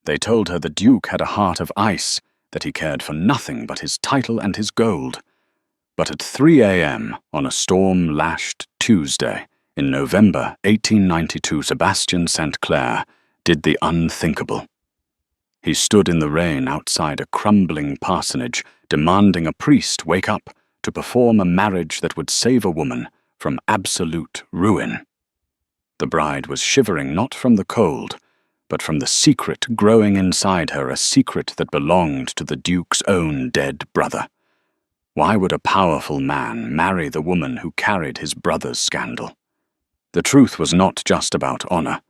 They told her the Duke had a heart of ice, that he cared for nothing but his title and his gold. But at 3 a.m. on a storm-lashed Tuesday in November 1892, Sebastian St. Clair did the unthinkable. He stood in the rain outside a crumbling parsonage, demanding a priest wake up to perform a marriage that would save a woman from absolute ruin. The bride was shivering not from the cold, but from the secret growing inside her, a secret that belonged to the Duke's own dead brother. Why would a powerful man marry the woman who carried his brother's scandal? The truth was not just about honor.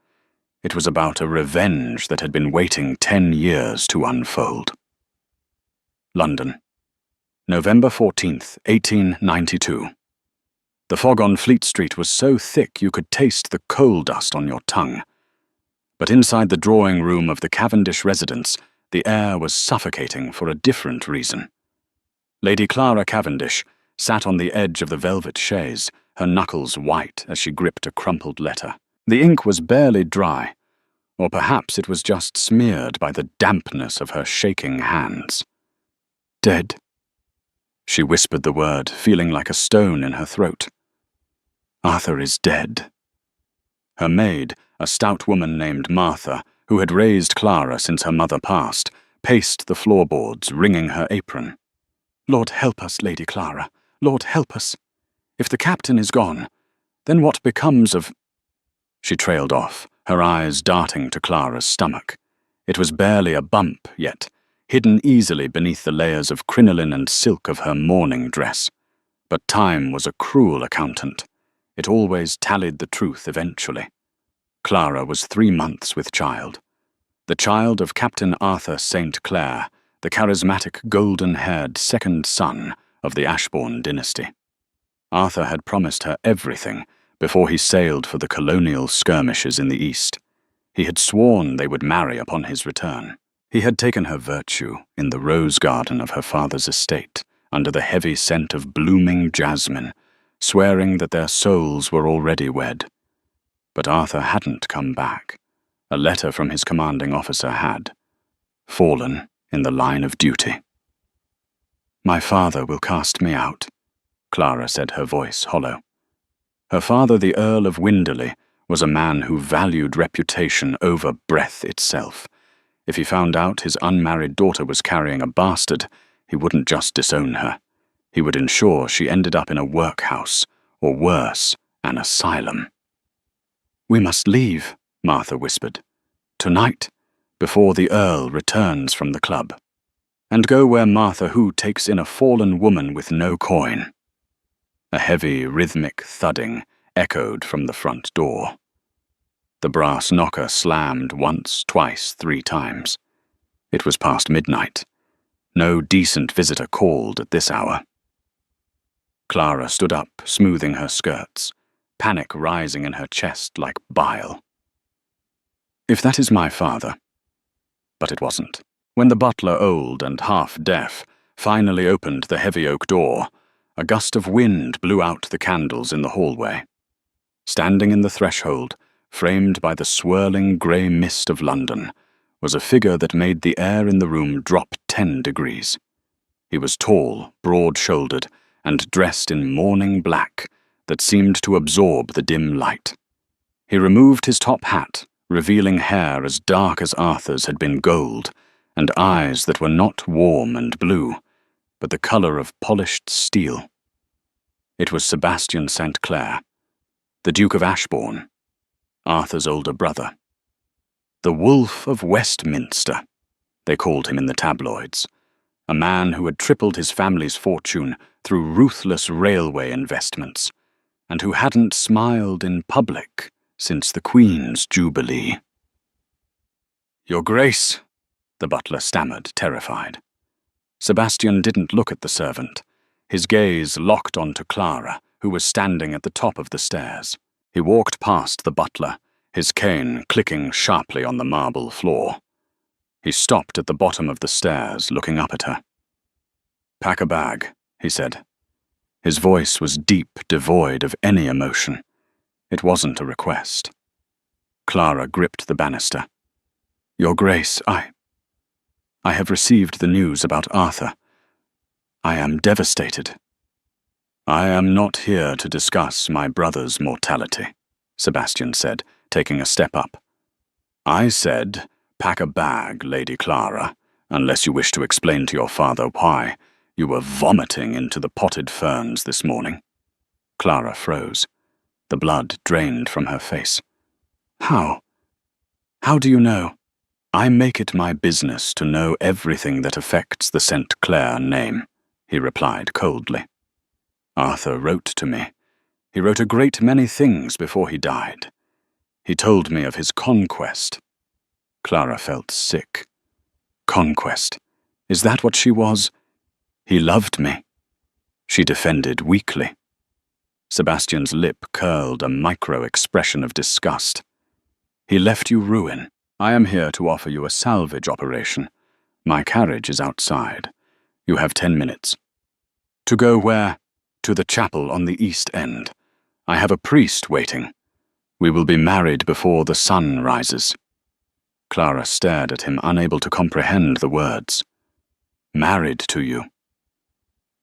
It was about a revenge that had been waiting 10 years to unfold. London, November 14th, 1892. The fog on Fleet Street was so thick you could taste the coal dust on your tongue. But inside the drawing room of the Cavendish residence, the air was suffocating for a different reason. Lady Clara Cavendish sat on the edge of the velvet chaise, her knuckles white as she gripped a crumpled letter. The ink was barely dry, or perhaps it was just smeared by the dampness of her shaking hands. "Dead," she whispered the word, feeling like a stone in her throat. "Arthur is dead." Her maid, a stout woman named Martha, who had raised Clara since her mother passed, paced the floorboards, wringing her apron. "Lord help us, Lady Clara. Lord help us. If the captain is gone, then what becomes of—" She trailed off, her eyes darting to Clara's stomach. It was barely a bump yet, hidden easily beneath the layers of crinoline and silk of her mourning dress. But time was a cruel accountant. It always tallied the truth eventually. Clara was 3 months with child. The child of Captain Arthur St. Clair, the charismatic golden-haired second son of the Ashbourne dynasty. Arthur had promised her everything before he sailed for the colonial skirmishes in the East. He had sworn they would marry upon his return. He had taken her virtue in the rose garden of her father's estate, under the heavy scent of blooming jasmine, swearing that their souls were already wed. But Arthur hadn't come back. A letter from his commanding officer had fallen in the line of duty. "My father will cast me out," Clara said, her voice hollow. Her father, the Earl of Winderley, was a man who valued reputation over breath itself. If he found out his unmarried daughter was carrying a bastard, he wouldn't just disown her. He would ensure she ended up in a workhouse, or worse, an asylum. "We must leave," Martha whispered. "Tonight, before the Earl returns from the club. And go where Martha Who takes in a fallen woman with no coin." A heavy, rhythmic thudding echoed from the front door. The brass knocker slammed once, twice, 3 times. It was past midnight. No decent visitor called at this hour. Clara stood up, smoothing her skirts, panic rising in her chest like bile. If that is my father. But it wasn't. When the butler, old and half-deaf, finally opened the heavy oak door, a gust of wind blew out the candles in the hallway. Standing in the threshold, framed by the swirling grey mist of London, was a figure that made the air in the room drop 10 degrees. He was tall, broad-shouldered, and dressed in mourning black that seemed to absorb the dim light. He removed his top hat, revealing hair as dark as Arthur's had been gold, and eyes that were not warm and blue, but the colour of polished steel. It was Sebastian St. Clair, the Duke of Ashbourne, Arthur's older brother. The Wolf of Westminster, they called him in the tabloids, a man who had tripled his family's fortune through ruthless railway investments, and who hadn't smiled in public since the Queen's Jubilee. "Your Grace," the butler stammered, terrified. Sebastian didn't look at the servant. His gaze locked onto Clara, who was standing at the top of the stairs. He walked past the butler, his cane clicking sharply on the marble floor. He stopped at the bottom of the stairs, looking up at her. "Pack a bag," he said. His voice was deep, devoid of any emotion. It wasn't a request. Clara gripped the banister. Your Grace, I have received the news about Arthur. I am devastated. I am not here to discuss my brother's mortality, Sebastian said, taking a step up. I said, pack a bag, Lady Clara, unless you wish to explain to your father why you were vomiting into the potted ferns this morning. Clara froze. The blood drained from her face. How? How do you know? I make it my business to know everything that affects the St. Clair name, he replied coldly. Arthur wrote to me. He wrote a great many things before he died. He told me of his conquest. Clara felt sick. Conquest. Is that what she was? He loved me. She defended weakly. Sebastian's lip curled a micro-expression of disgust. He left you ruin. I am here to offer you a salvage operation. My carriage is outside. You have 10 minutes. To go where? To the chapel on the east end. I have a priest waiting. We will be married before the sun rises. Clara stared at him, unable to comprehend the words. Married to you.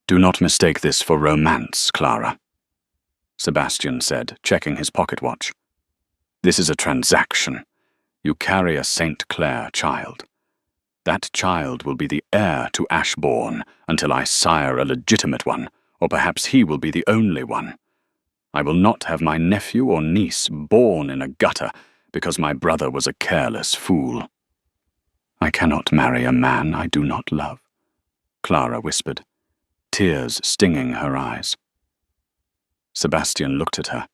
Do not mistake this for romance, Clara, Sebastian said, checking his pocket watch. This is a transaction. You carry a St. Clair child. That child will be the heir to Ashbourne until I sire a legitimate one, or perhaps he will be the only one. I will not have my nephew or niece born in a gutter because my brother was a careless fool. I cannot marry a man I do not love, Clara whispered, tears stinging her eyes. Sebastian looked at her,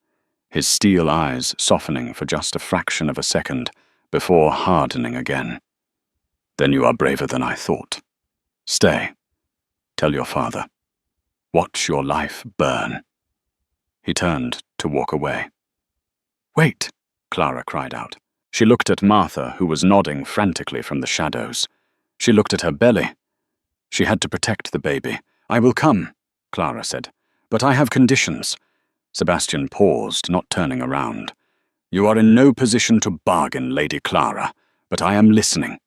his steel eyes softening for just a fraction of a second before hardening again. Then you are braver than I thought. Stay. Tell your father. Watch your life burn. He turned to walk away. Wait, Clara cried out. She looked at Martha, who was nodding frantically from the shadows. She looked at her belly. She had to protect the baby. I will come, Clara said. But I have conditions. Sebastian paused, not turning around. You are in no position to bargain, Lady Clara, but I am listening.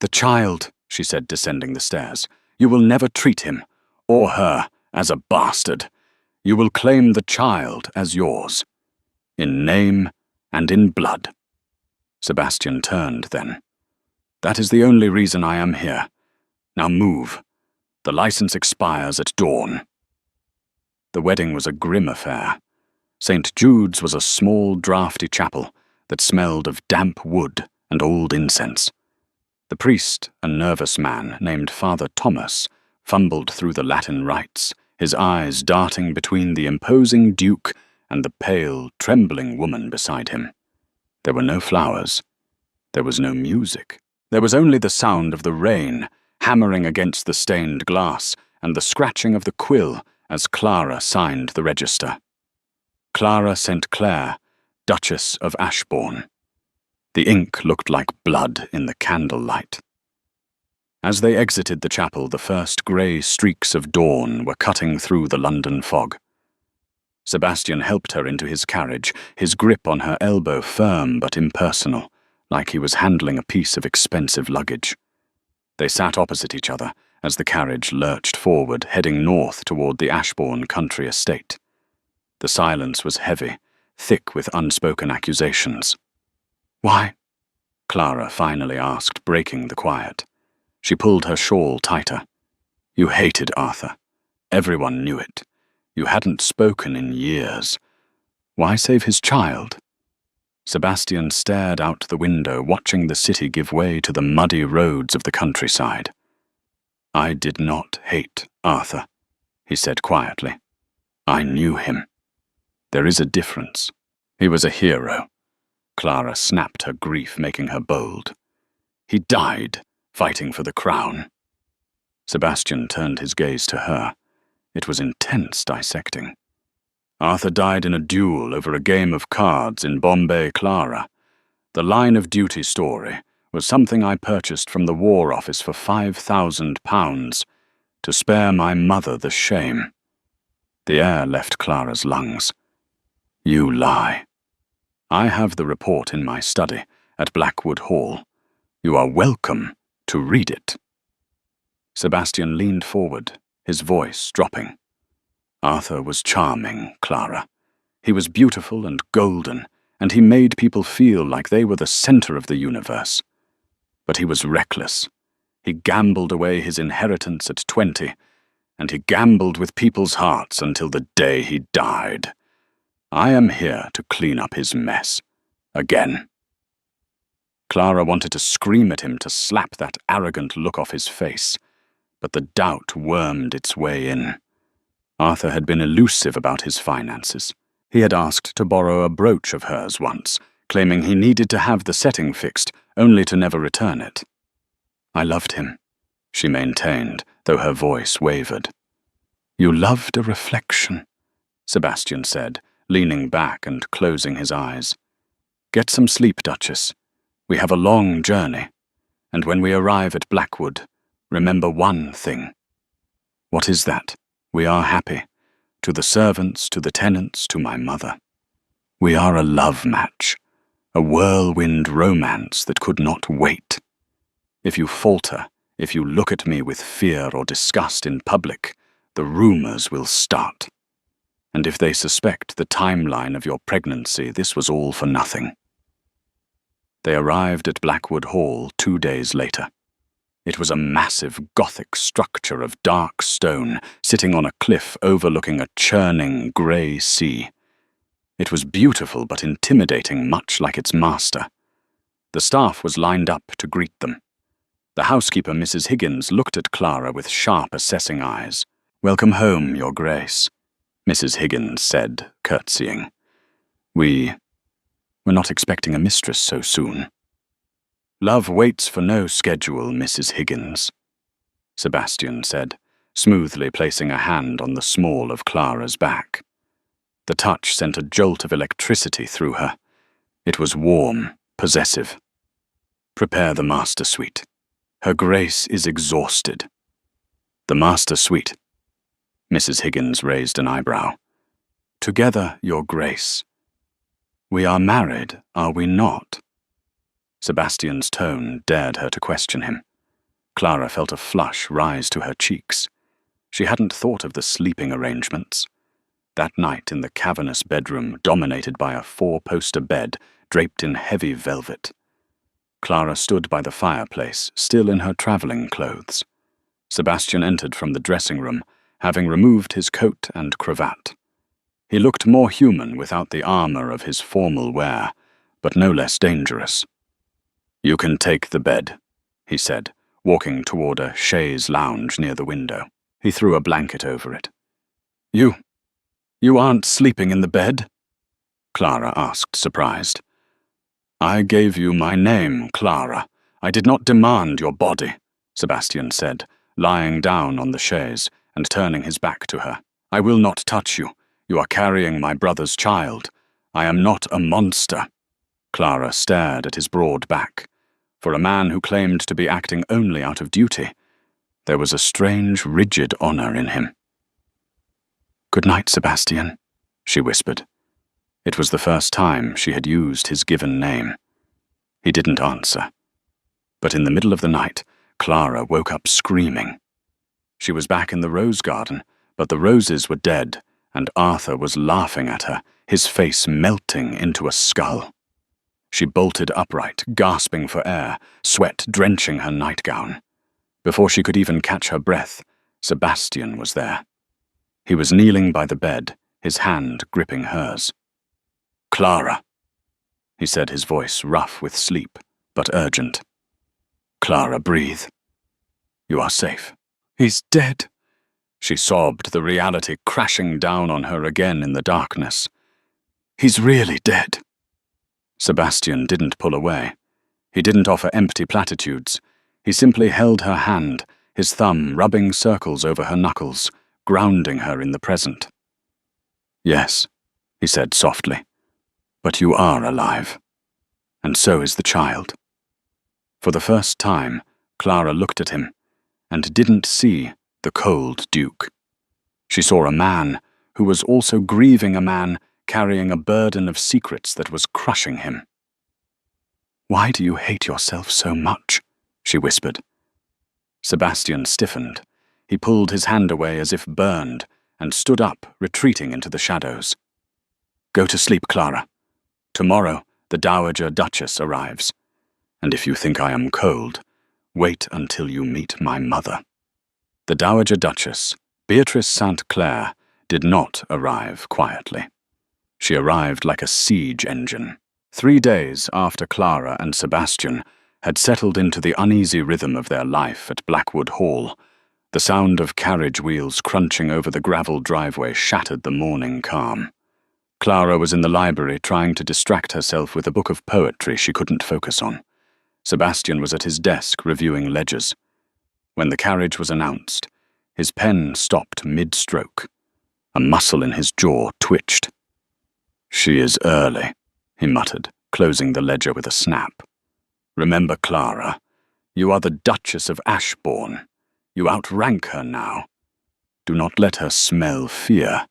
The child, she said, descending the stairs. You will never treat him, or her, as a bastard. You will claim the child as yours. In name and in blood. Sebastian turned then. That is the only reason I am here. Now move. The license expires at dawn. The wedding was a grim affair. St. Jude's was a small, draughty chapel that smelled of damp wood and old incense. The priest, a nervous man named Father Thomas, fumbled through the Latin rites, his eyes darting between the imposing duke and the pale, trembling woman beside him. There were no flowers. There was no music. There was only the sound of the rain hammering against the stained glass and the scratching of the quill as Clara signed the register. Clara St. Clair, Duchess of Ashbourne. The ink looked like blood in the candlelight. As they exited the chapel, the first grey streaks of dawn were cutting through the London fog. Sebastian helped her into his carriage, his grip on her elbow firm but impersonal, like he was handling a piece of expensive luggage. They sat opposite each other as the carriage lurched forward, heading north toward the Ashbourne country estate. The silence was heavy, thick with unspoken accusations. Why? Clara finally asked, breaking the quiet. She pulled her shawl tighter. You hated Arthur. Everyone knew it. You hadn't spoken in years. Why save his child? Sebastian stared out the window, watching the city give way to the muddy roads of the countryside. I did not hate Arthur, he said quietly. I knew him. There is a difference. He was a hero. Clara snapped her grief, making her bold. He died, fighting for the crown. Sebastian turned his gaze to her. It was intense dissecting. Arthur died in a duel over a game of cards in Bombay, Clara. The line of duty story was something I purchased from the War Office for £5,000 to spare my mother the shame. The air left Clara's lungs. You lie. I have the report in my study at Blackwood Hall. You are welcome to read it." Sebastian leaned forward, his voice dropping. Arthur was charming, Clara. He was beautiful and golden, and he made people feel like they were the center of the universe. But he was reckless. He gambled away his inheritance at 20, and he gambled with people's hearts until the day he died. I am here to clean up his mess. Again. Clara wanted to scream at him to slap that arrogant look off his face, but the doubt wormed its way in. Arthur had been elusive about his finances. He had asked to borrow a brooch of hers once, claiming he needed to have the setting fixed, only to never return it. "I loved him," she maintained, though her voice wavered. "You loved a reflection," Sebastian said, leaning back and closing his eyes. "Get some sleep, Duchess. We have a long journey, and when we arrive at Blackwood, remember one thing." "What is that?" "We are happy. To the servants, to the tenants, to my mother. We are a love match, a whirlwind romance that could not wait. If you falter, if you look at me with fear or disgust in public, the rumors will start. And if they suspect the timeline of your pregnancy, this was all for nothing." They arrived at Blackwood Hall 2 days later. It was a massive Gothic structure of dark stone sitting on a cliff overlooking a churning grey sea. It was beautiful but intimidating, much like its master. The staff was lined up to greet them. The housekeeper, Mrs. Higgins, looked at Clara with sharp, assessing eyes. "Welcome home, Your Grace," Mrs. Higgins said, curtsying. We're not expecting a mistress so soon." "Love waits for no schedule, Mrs. Higgins," Sebastian said, smoothly placing a hand on the small of Clara's back. The touch sent a jolt of electricity through her. It was warm, possessive. "Prepare the master suite. Her Grace is exhausted." "The master suite." Mrs. Higgins raised an eyebrow. "Together, Your Grace. We are married, are we not?" Sebastian's tone dared her to question him. Clara felt a flush rise to her cheeks. She hadn't thought of the sleeping arrangements. That night in the cavernous bedroom dominated by a 4-poster bed draped in heavy velvet. Clara stood by the fireplace, still in her traveling clothes. Sebastian entered from the dressing room, having removed his coat and cravat. He looked more human without the armor of his formal wear, but no less dangerous. "You can take the bed," he said, walking toward a chaise lounge near the window. He threw a blanket over it. You aren't sleeping in the bed?" Clara asked, surprised. "I gave you my name, Clara. I did not demand your body," Sebastian said, lying down on the chaise and turning his back to her. "I will not touch you. You are carrying my brother's child. I am not a monster." Clara stared at his broad back. For a man who claimed to be acting only out of duty, there was a strange, rigid honor in him. "Good night, Sebastian," she whispered. It was the first time she had used his given name. He didn't answer. But in the middle of the night, Clara woke up screaming. She was back in the rose garden, but the roses were dead, and Arthur was laughing at her, his face melting into a skull. She bolted upright, gasping for air, sweat drenching her nightgown. Before she could even catch her breath, Sebastian was there. He was kneeling by the bed, his hand gripping hers. "Clara," he said, his voice rough with sleep, but urgent. "Clara, breathe. You are safe." "He's dead," she sobbed, the reality crashing down on her again in the darkness. "He's really dead." Sebastian didn't pull away. He didn't offer empty platitudes. He simply held her hand, his thumb rubbing circles over her knuckles, grounding her in the present. "Yes," he said softly, "but you are alive. And so is the child." For the first time, Clara looked at him, and didn't see the cold Duke. She saw a man who was also grieving a man carrying a burden of secrets that was crushing him. "Why do you hate yourself so much?" she whispered. Sebastian stiffened. He pulled his hand away as if burned, and stood up, retreating into the shadows. "Go to sleep, Clara. Tomorrow, the Dowager Duchess arrives. And if you think I am cold, wait until you meet my mother." The Dowager Duchess, Beatrice St. Clair, did not arrive quietly. She arrived like a siege engine. 3 days after Clara and Sebastian had settled into the uneasy rhythm of their life at Blackwood Hall, the sound of carriage wheels crunching over the gravel driveway shattered the morning calm. Clara was in the library trying to distract herself with a book of poetry she couldn't focus on. Sebastian was at his desk reviewing ledgers. When the carriage was announced, his pen stopped mid-stroke. A muscle in his jaw twitched. "She is early," he muttered, closing the ledger with a snap. "Remember, Clara, you are the Duchess of Ashbourne. You outrank her now. Do not let her smell fear.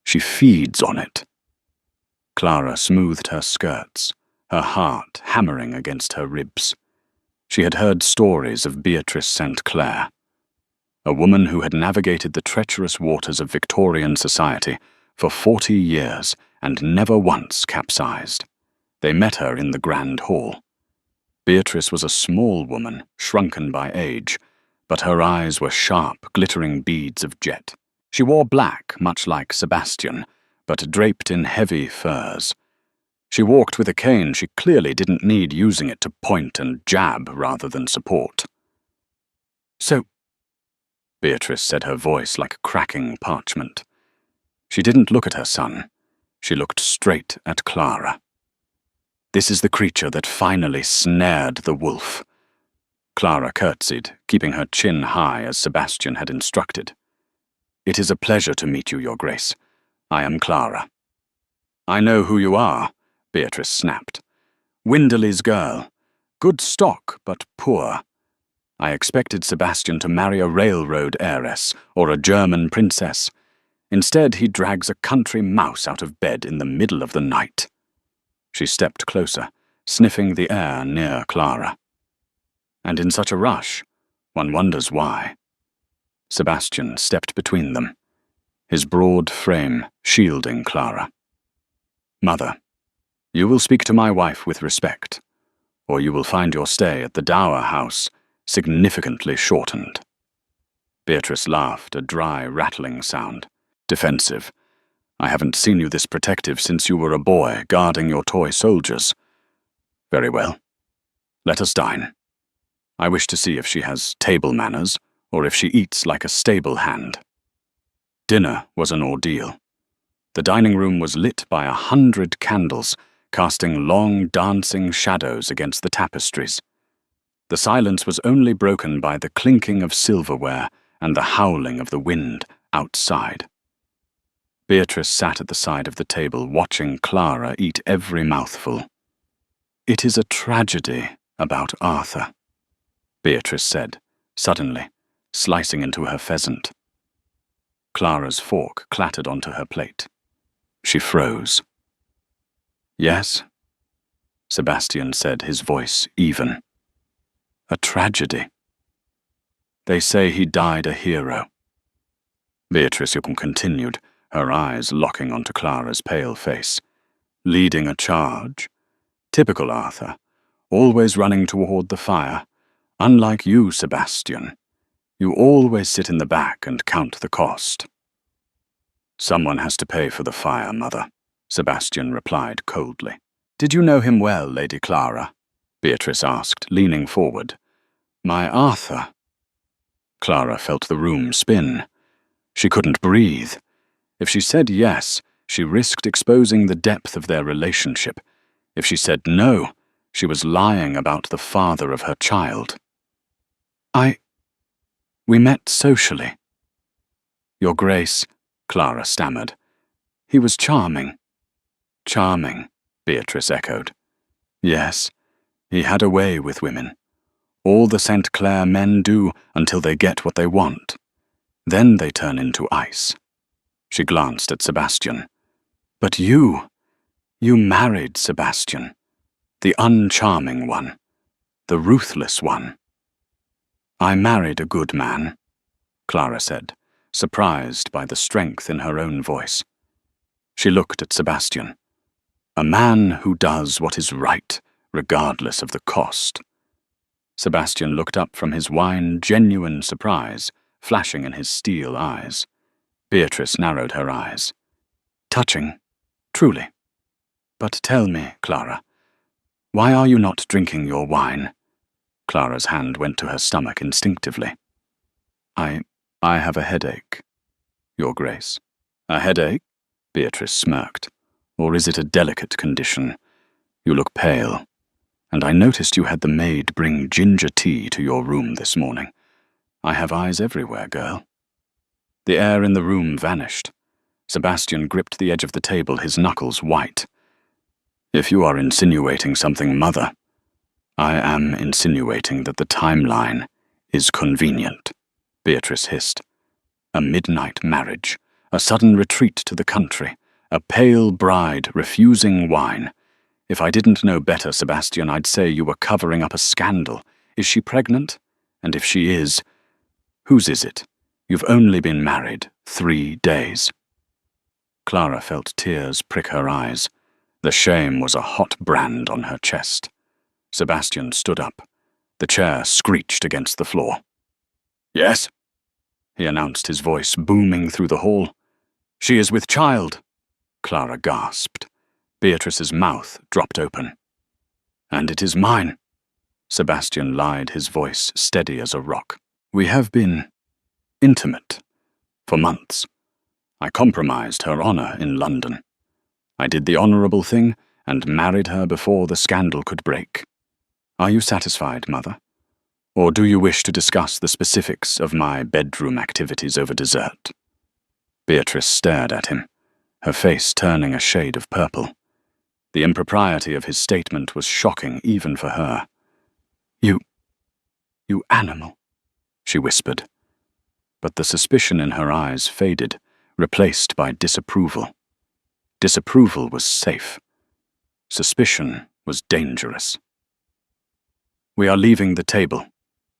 She feeds on it." Clara smoothed her skirts, her heart hammering against her ribs. She had heard stories of Beatrice St. Clair, a woman who had navigated the treacherous waters of Victorian society for 40 years and never once capsized. They met her in the Grand Hall. Beatrice was a small woman, shrunken by age, but her eyes were sharp, glittering beads of jet. She wore black, much like Sebastian, but draped in heavy furs. She walked with a cane she clearly didn't need, using it to point and jab rather than support. "So," Beatrice said, her voice like cracking parchment. She didn't look at her son. She looked straight at Clara. "This is the creature that finally snared the wolf." Clara curtsied, keeping her chin high as Sebastian had instructed. "It is a pleasure to meet you, Your Grace. I am Clara." "I know who you are," Beatrice snapped. "Winderley's girl. Good stock, but poor. I expected Sebastian to marry a railroad heiress or a German princess. Instead, he drags a country mouse out of bed in the middle of the night." She stepped closer, sniffing the air near Clara. "And in such a rush, one wonders why." Sebastian stepped between them, his broad frame shielding Clara. "Mother, you will speak to my wife with respect, or you will find your stay at the Dower House significantly shortened." Beatrice laughed, a dry, rattling sound. "Defensive. I haven't seen you this protective since you were a boy guarding your toy soldiers. Very well. Let us dine. I wish to see if she has table manners, or if she eats like a stable hand." Dinner was an ordeal. The dining room was lit by 100 candles, casting long, dancing shadows against the tapestries. The silence was only broken by the clinking of silverware and the howling of the wind outside. Beatrice sat at the side of the table, watching Clara eat every mouthful. "It is a tragedy about Arthur," Beatrice said, suddenly, slicing into her pheasant. Clara's fork clattered onto her plate. She froze. "Yes," Sebastian said, his voice even. "A tragedy. They say he died a hero." Beatrice continued, her eyes locking onto Clara's pale face. "Leading a charge. Typical Arthur, always running toward the fire. Unlike you, Sebastian. You always sit in the back and count the cost." "Someone has to pay for the fire, Mother," Sebastian replied coldly. "Did you know him well, Lady Clara?" Beatrice asked, leaning forward. "My Arthur." Clara felt the room spin. She couldn't breathe. If she said yes, she risked exposing the depth of their relationship. If she said no, she was lying about the father of her child. We met socially." "Your Grace," Clara stammered. "He was charming." "Charming," Beatrice echoed. "Yes, he had a way with women. All the St. Clair men do until they get what they want. Then they turn into ice." She glanced at Sebastian. "But you married Sebastian." The uncharming one. The ruthless one. "I married a good man," Clara said, surprised by the strength in her own voice. She looked at Sebastian. "A man who does what is right, regardless of the cost." Sebastian looked up from his wine, genuine surprise flashing in his steel eyes. Beatrice narrowed her eyes. "Touching, truly. But tell me, Clara, why are you not drinking your wine?" Clara's hand went to her stomach instinctively. I have a headache, Your Grace." "A headache?" Beatrice smirked. "Or is it a delicate condition? You look pale, and I noticed you had the maid bring ginger tea to your room this morning. I have eyes everywhere, girl." The air in the room vanished. Sebastian gripped the edge of the table, his knuckles white. "If you are insinuating something, Mother, I am insinuating that the timeline is convenient," Beatrice hissed. "A midnight marriage, a sudden retreat to the country, a pale bride refusing wine. If I didn't know better, Sebastian, I'd say you were covering up a scandal. Is she pregnant? And if she is, whose is it? You've only been married 3 days. Clara felt tears prick her eyes. The shame was a hot brand on her chest. Sebastian stood up. The chair screeched against the floor. "Yes?" he announced, his voice booming through the hall. "She is with child," Clara gasped. Beatrice's mouth dropped open. "And it is mine," Sebastian lied, his voice steady as a rock. "We have been intimate for months. I compromised her honor in London. I did the honorable thing and married her before the scandal could break. Are you satisfied, Mother? Or do you wish to discuss the specifics of my bedroom activities over dessert?" Beatrice stared at him, her face turning a shade of purple. The impropriety of his statement was shocking even for her. You animal," she whispered. But the suspicion in her eyes faded, replaced by disapproval. Disapproval was safe. Suspicion was dangerous. "We are leaving the table,"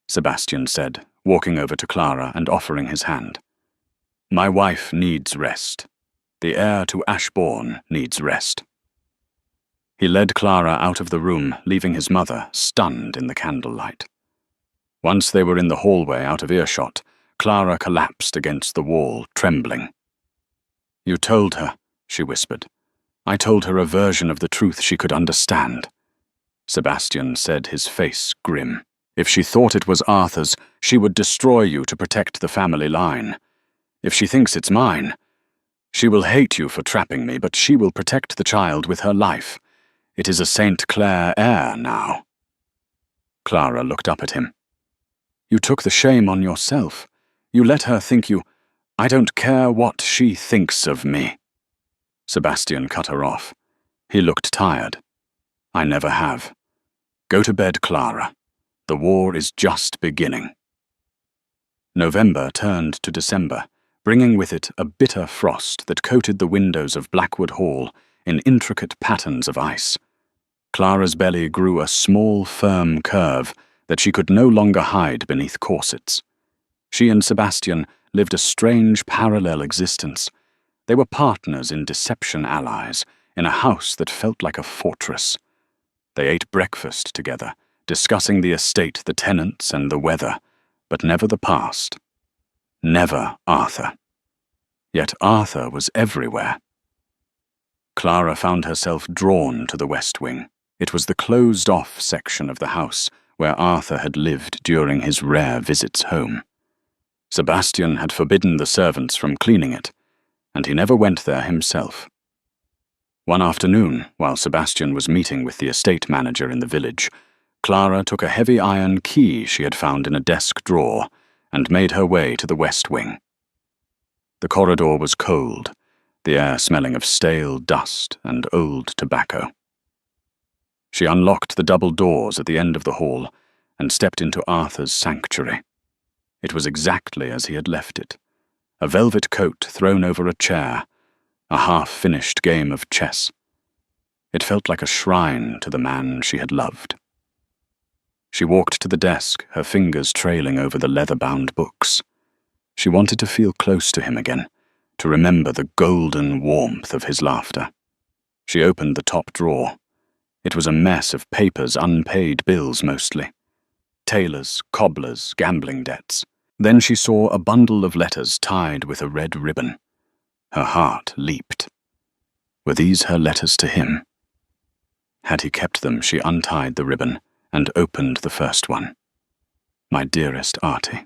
Sebastian said, walking over to Clara and offering his hand. "My wife needs rest. The heir to Ashbourne needs rest." He led Clara out of the room, leaving his mother stunned in the candlelight. Once they were in the hallway out of earshot, Clara collapsed against the wall, trembling. "You told her," she whispered. "I told her a version of the truth she could understand." Sebastian said, his face grim. "If she thought it was Arthur's, she would destroy you to protect the family line. If she thinks it's mine, she will hate you for trapping me, but she will protect the child with her life. It is a St. Clair heir now." Clara looked up at him. "You took the shame on yourself. You let her think you... I don't care what she thinks of me." Sebastian cut her off. He looked tired. "I never have. Go to bed, Clara. The war is just beginning." November turned to December, bringing with it a bitter frost that coated the windows of Blackwood Hall in intricate patterns of ice. Clara's belly grew a small, firm curve that she could no longer hide beneath corsets. She and Sebastian lived a strange parallel existence. They were partners in deception allies, in a house that felt like a fortress. They ate breakfast together, discussing the estate, the tenants, and the weather, but never the past. Never Arthur. Yet Arthur was everywhere. Clara found herself drawn to the West Wing. It was the closed-off section of the house where Arthur had lived during his rare visits home. Sebastian had forbidden the servants from cleaning it, and he never went there himself. One afternoon, while Sebastian was meeting with the estate manager in the village, Clara took a heavy iron key she had found in a desk drawer and made her way to the West Wing. The corridor was cold, the air smelling of stale dust and old tobacco. She unlocked the double doors at the end of the hall and stepped into Arthur's sanctuary. It was exactly as he had left it. A velvet coat thrown over a chair, a half-finished game of chess. It felt like a shrine to the man she had loved. She walked to the desk, her fingers trailing over the leather-bound books. She wanted to feel close to him again, to remember the golden warmth of his laughter. She opened the top drawer. It was a mess of papers, unpaid bills mostly. Tailors, cobblers, gambling debts. Then she saw a bundle of letters tied with a red ribbon. Her heart leaped. Were these her letters to him? Had he kept them, she untied the ribbon and opened the first one. My dearest Artie.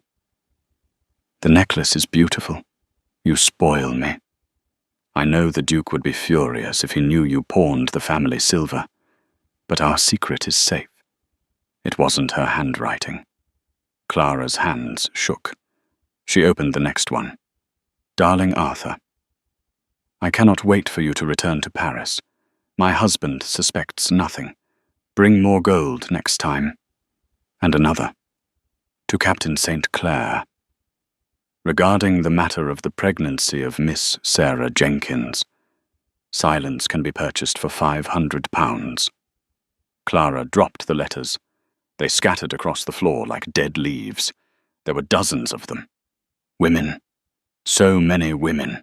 The necklace is beautiful. You spoil me. I know the Duke would be furious if he knew you pawned the family silver, but our secret is safe. It wasn't her handwriting. Clara's hands shook. She opened the next one. Darling Arthur, I cannot wait for you to return to Paris. My husband suspects nothing. Bring more gold next time. And another. To Captain St. Clair. Regarding the matter of the pregnancy of Miss Sarah Jenkins, silence can be purchased for £500. Clara dropped the letters. They scattered across the floor like dead leaves. There were dozens of them. Women. So many women.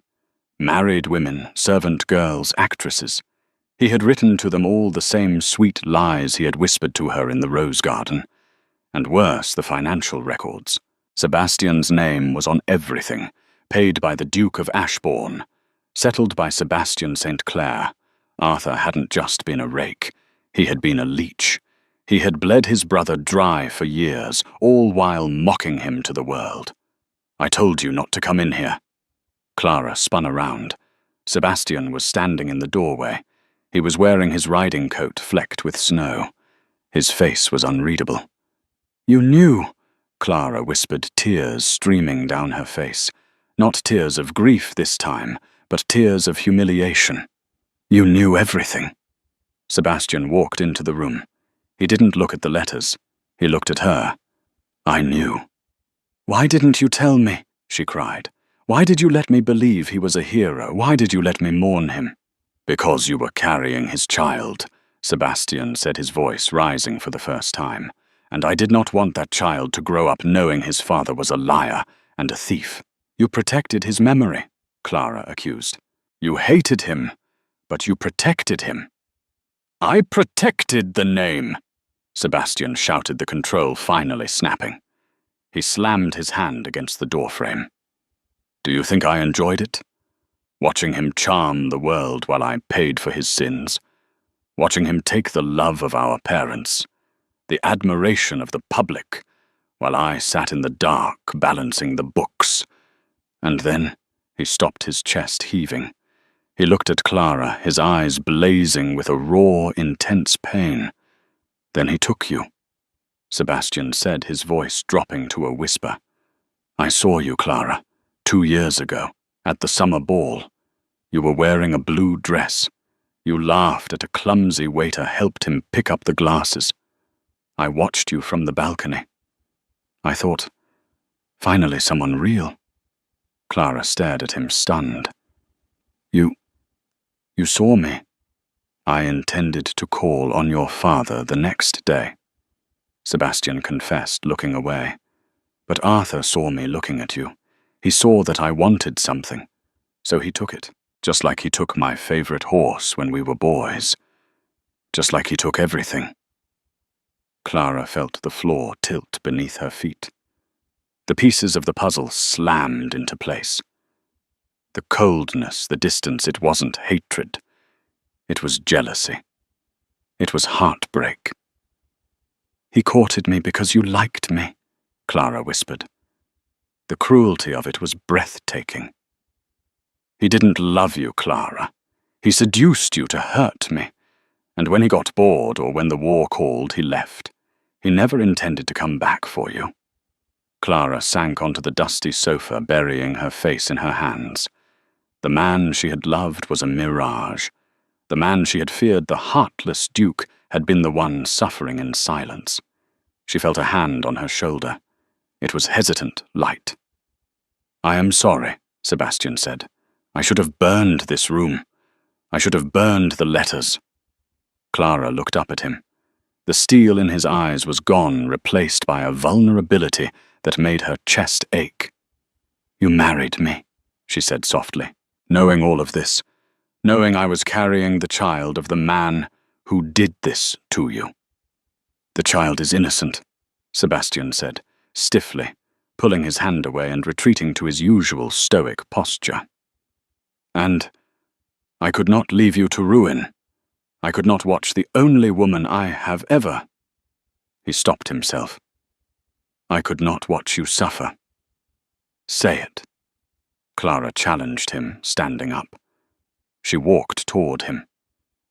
Married women, servant girls, actresses. He had written to them all the same sweet lies he had whispered to her in the rose garden. And worse, the financial records. Sebastian's name was on everything, paid by the Duke of Ashbourne, settled by Sebastian St. Clair. Arthur hadn't just been a rake. He had been a leech. He had bled his brother dry for years, all while mocking him to the world. I told you not to come in here. Clara spun around. Sebastian was standing in the doorway. He was wearing his riding coat flecked with snow. His face was unreadable. You knew, Clara whispered, tears streaming down her face. Not tears of grief this time, but tears of humiliation. You knew everything. Sebastian walked into the room. He didn't look at the letters. He looked at her. I knew. Why didn't you tell me? She cried. Why did you let me believe he was a hero? Why did you let me mourn him? Because you were carrying his child, Sebastian said, his voice rising for the first time. And I did not want that child to grow up knowing his father was a liar and a thief. You protected his memory, Clara accused. You hated him, but you protected him. I protected the name, Sebastian shouted, the control finally snapping. He slammed his hand against the doorframe. Do you think I enjoyed it? Watching him charm the world while I paid for his sins. Watching him take the love of our parents, the admiration of the public, while I sat in the dark balancing the books. And then he stopped, his chest heaving. He looked at Clara, his eyes blazing with a raw, intense pain. Then he took you, Sebastian said, his voice dropping to a whisper. I saw you, Clara, 2 years ago, at the summer ball. You were wearing a blue dress. You laughed at a clumsy waiter, helped him pick up the glasses. I watched you from the balcony. I thought, finally someone real. Clara stared at him, stunned. You saw me. I intended to call on your father the next day, Sebastian confessed, looking away. But Arthur saw me looking at you. He saw that I wanted something, so he took it, just like he took my favorite horse when we were boys. Just like he took everything. Clara felt the floor tilt beneath her feet. The pieces of the puzzle slammed into place. The coldness, the distance, it wasn't hatred. It was jealousy. It was heartbreak. He courted me because you liked me, Clara whispered. The cruelty of it was breathtaking. He didn't love you, Clara. He seduced you to hurt me. And when he got bored or when the war called, he left. He never intended to come back for you. Clara sank onto the dusty sofa, burying her face in her hands. The man she had loved was a mirage. The man she had feared, the heartless Duke, had been the one suffering in silence. She felt a hand on her shoulder. It was hesitant, light. I am sorry, Sebastian said. I should have burned this room. I should have burned the letters. Clara looked up at him. The steel in his eyes was gone, replaced by a vulnerability that made her chest ache. "You married me," she said softly, "knowing all of this, knowing I was carrying the child of the man who did this to you." "The child is innocent," Sebastian said, stiffly, pulling his hand away and retreating to his usual stoic posture. "And I could not leave you to ruin. I could not watch the only woman I have ever—" He stopped himself. "I could not watch you suffer." "Say it," Clara challenged him, standing up. She walked toward him.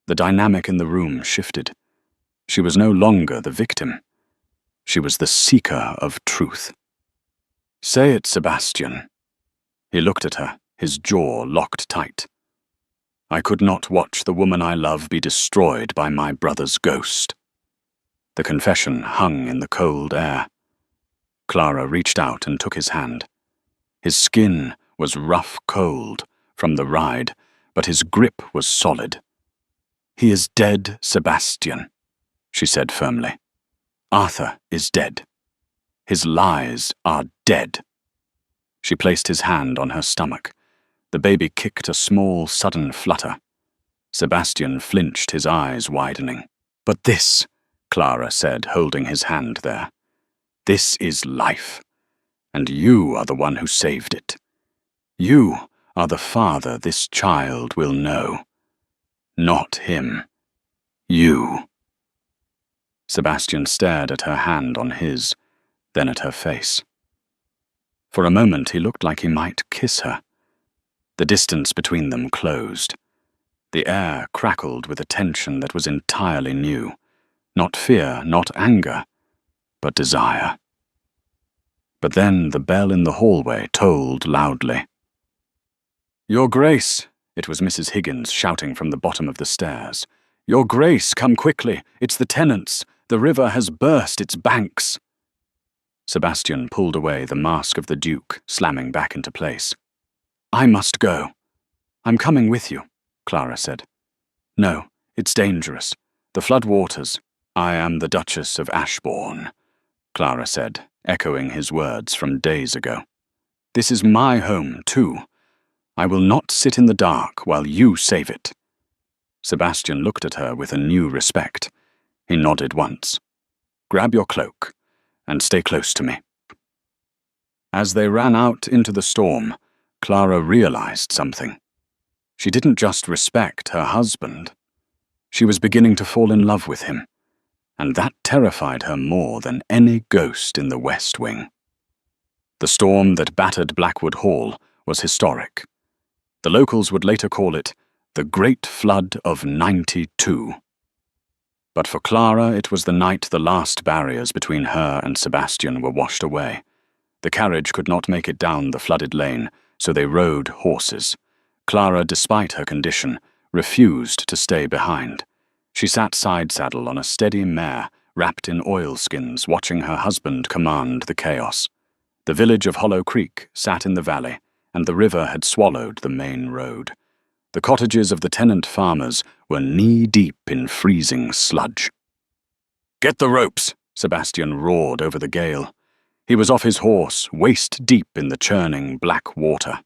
The dynamic in the room shifted. She was no longer the victim. She was the seeker of truth. "Say it, Sebastian." He looked at her, his jaw locked tight. "I could not watch the woman I love be destroyed by my brother's ghost." The confession hung in the cold air. Clara reached out and took his hand. His skin was rough cold from the ride, but his grip was solid. "He is dead, Sebastian," she said firmly. "Arthur is dead. His lies are dead." She placed his hand on her stomach. The baby kicked a small, sudden flutter. Sebastian flinched, his eyes widening. "But this," Clara said, holding his hand there, "this is life, and you are the one who saved it. You are the father this child will know. Not him. You." Sebastian stared at her hand on his, then at her face. For a moment he looked like he might kiss her. The distance between them closed. The air crackled with a tension that was entirely new. Not fear, not anger, but desire. But then the bell in the hallway tolled loudly. "Your Grace," it was Mrs. Higgins shouting from the bottom of the stairs. "Your Grace, come quickly. It's the tenants. The river has burst its banks." Sebastian pulled away the mask of the Duke, slamming back into place. "I must go." "I'm coming with you," Clara said. "No, it's dangerous. The flood waters." "I am the Duchess of Ashbourne," Clara said, echoing his words from days ago. "This is my home, too. I will not sit in the dark while you save it." Sebastian looked at her with a new respect. He nodded once. "Grab your cloak, and stay close to me." As they ran out into the storm, Clara realized something. She didn't just respect her husband. She was beginning to fall in love with him, and that terrified her more than any ghost in the West Wing. The storm that battered Blackwood Hall was historic. The locals would later call it the Great Flood of '92. But for Clara, it was the night the last barriers between her and Sebastian were washed away. The carriage could not make it down the flooded lane, so they rode horses. Clara, despite her condition, refused to stay behind. She sat side-saddle on a steady mare, wrapped in oilskins, watching her husband command the chaos. The village of Hollow Creek sat in the valley, and the river had swallowed the main road. The cottages of the tenant farmers were knee-deep in freezing sludge. "Get the ropes!" Sebastian roared over the gale. He was off his horse, waist-deep in the churning black water.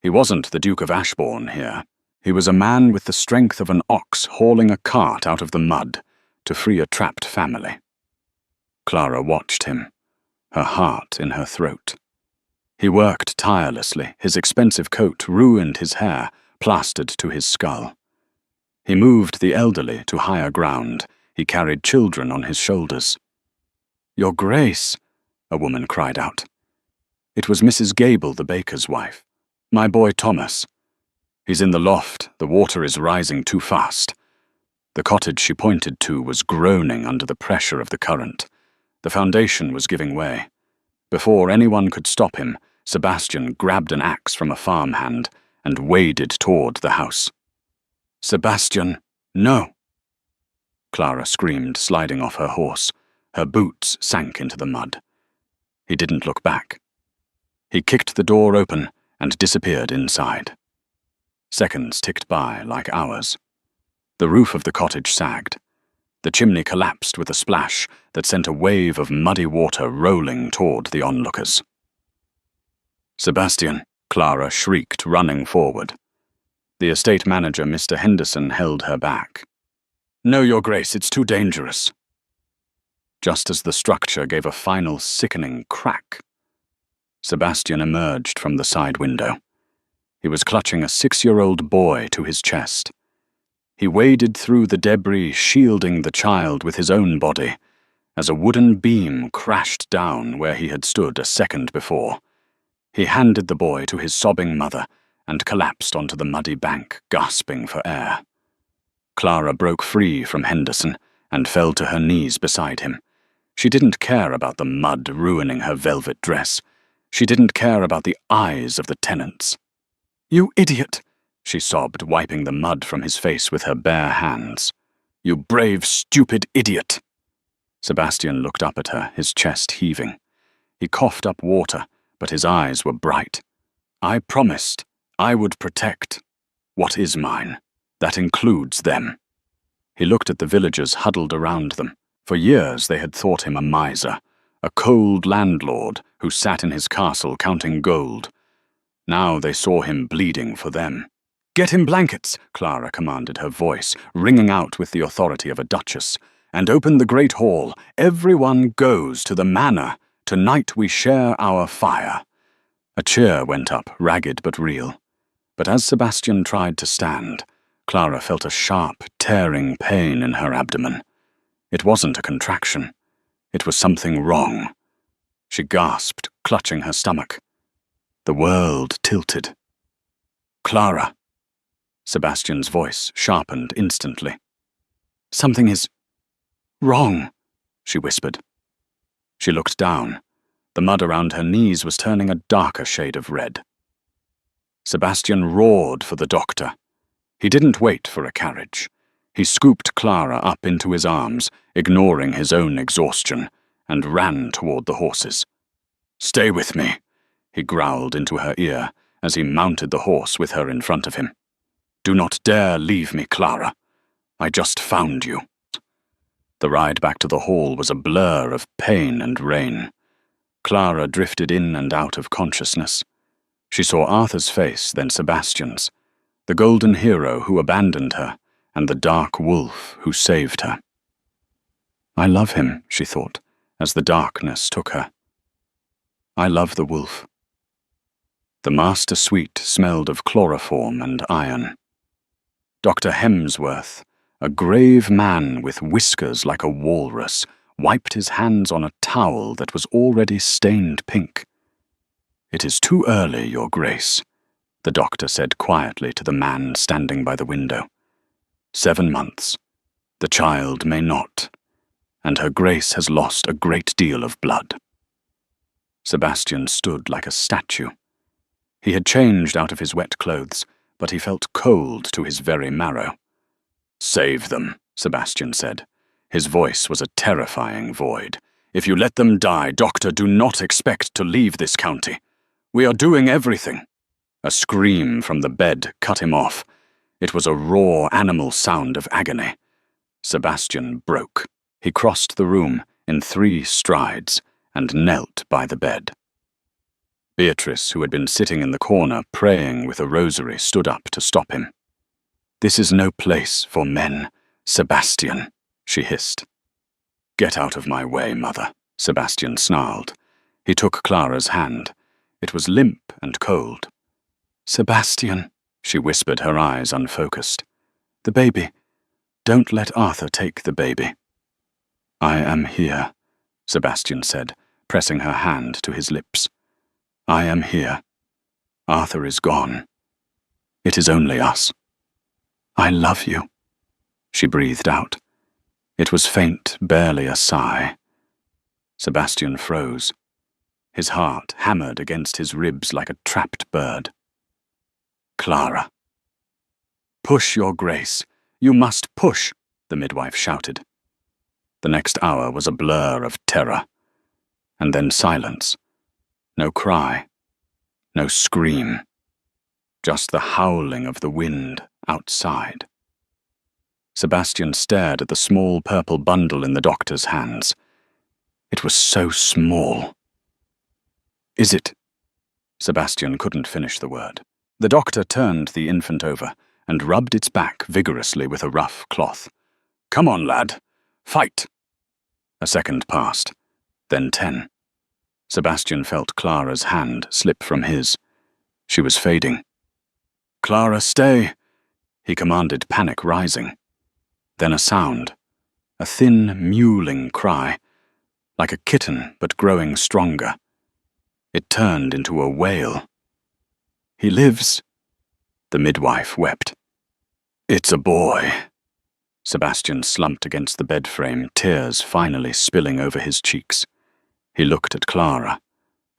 He wasn't the Duke of Ashbourne here. He was a man with the strength of an ox hauling a cart out of the mud to free a trapped family. Clara watched him, her heart in her throat. He worked tirelessly. His expensive coat ruined his hair, plastered to his skull. He moved the elderly to higher ground. He carried children on his shoulders. "Your Grace," a woman cried out. It was Mrs. Gable, the baker's wife. "My boy Thomas. He's in the loft. The water is rising too fast." The cottage she pointed to was groaning under the pressure of the current. The foundation was giving way. Before anyone could stop him, Sebastian grabbed an axe from a farmhand and waded toward the house. "Sebastian, no!" Clara screamed, sliding off her horse. Her boots sank into the mud. He didn't look back. He kicked the door open and disappeared inside. Seconds ticked by like hours. The roof of the cottage sagged. The chimney collapsed with a splash that sent a wave of muddy water rolling toward the onlookers. "Sebastian," Clara shrieked, running forward. The estate manager, Mr. Henderson, held her back. "No, Your Grace, it's too dangerous." Just as the structure gave a final sickening crack, Sebastian emerged from the side window. He was clutching a 6-year-old boy to his chest. He waded through the debris, shielding the child with his own body, as a wooden beam crashed down where he had stood a second before. He handed the boy to his sobbing mother and collapsed onto the muddy bank, gasping for air. Clara broke free from Henderson and fell to her knees beside him. She didn't care about the mud ruining her velvet dress. She didn't care about the eyes of the tenants. "You idiot!" she sobbed, wiping the mud from his face with her bare hands. "You brave, stupid idiot!" Sebastian looked up at her, his chest heaving. He coughed up water, but his eyes were bright. "I promised I would protect what is mine. That includes them." He looked at the villagers huddled around them. For years they had thought him a miser, a cold landlord who sat in his castle counting gold. Now they saw him bleeding for them. "Get him blankets," Clara commanded, her voice ringing out with the authority of a duchess. "And open the great hall. Everyone goes to the manor. Tonight we share our fire." A cheer went up, ragged but real. But as Sebastian tried to stand, Clara felt a sharp, tearing pain in her abdomen. It wasn't a contraction. It was something wrong. She gasped, clutching her stomach. The world tilted. "Clara." Sebastian's voice sharpened instantly. "Something is wrong," she whispered. She looked down. The mud around her knees was turning a darker shade of red. Sebastian roared for the doctor. He didn't wait for a carriage. He scooped Clara up into his arms, ignoring his own exhaustion, and ran toward the horses. "Stay with me," he growled into her ear as he mounted the horse with her in front of him. "Do not dare leave me, Clara. I just found you." The ride back to the hall was a blur of pain and rain. Clara drifted in and out of consciousness. She saw Arthur's face, then Sebastian's, the golden hero who abandoned her, and the dark wolf who saved her. "I love him," she thought, as the darkness took her. "I love the wolf." The master suite smelled of chloroform and iron. Dr. Hemsworth, a grave man with whiskers like a walrus, wiped his hands on a towel that was already stained pink. "It is too early, Your Grace," the doctor said quietly to the man standing by the window. 7 months. The child may not, and her Grace has lost a great deal of blood. Sebastian stood like a statue. He had changed out of his wet clothes, but he felt cold to his very marrow. "Save them," Sebastian said. His voice was a terrifying void. "If you let them die, Doctor, do not expect to leave this county. We are doing everything." A scream from the bed cut him off. It was a raw animal sound of agony. Sebastian broke. He crossed the room in 3 strides and knelt by the bed. Beatrice, who had been sitting in the corner praying with a rosary, stood up to stop him. "This is no place for men, Sebastian," she hissed. "Get out of my way, mother," Sebastian snarled. He took Clara's hand. It was limp and cold. "Sebastian," she whispered, her eyes unfocused. "The baby. Don't let Arthur take the baby." "I am here," Sebastian said, pressing her hand to his lips. "I am here. Arthur is gone. It is only us." "I love you," she breathed out. It was faint, barely a sigh. Sebastian froze. His heart hammered against his ribs like a trapped bird. "Clara." "Push, Your Grace. You must push," the midwife shouted. The next hour was a blur of terror. And then silence. No cry. No scream. Just the howling of the wind outside. Sebastian stared at the small purple bundle in the doctor's hands. It was so small. Is it? Sebastian couldn't finish the word. The doctor turned the infant over and rubbed its back vigorously with a rough cloth. Come on, lad. Fight! A second passed, then 10. Sebastian felt Clara's hand slip from his. She was fading. Clara, stay, he commanded, panic rising. Then a sound, a thin, mewling cry, like a kitten but growing stronger. It turned into a wail. He lives, the midwife wept. It's a boy. Sebastian slumped against the bed frame, tears finally spilling over his cheeks. He looked at Clara.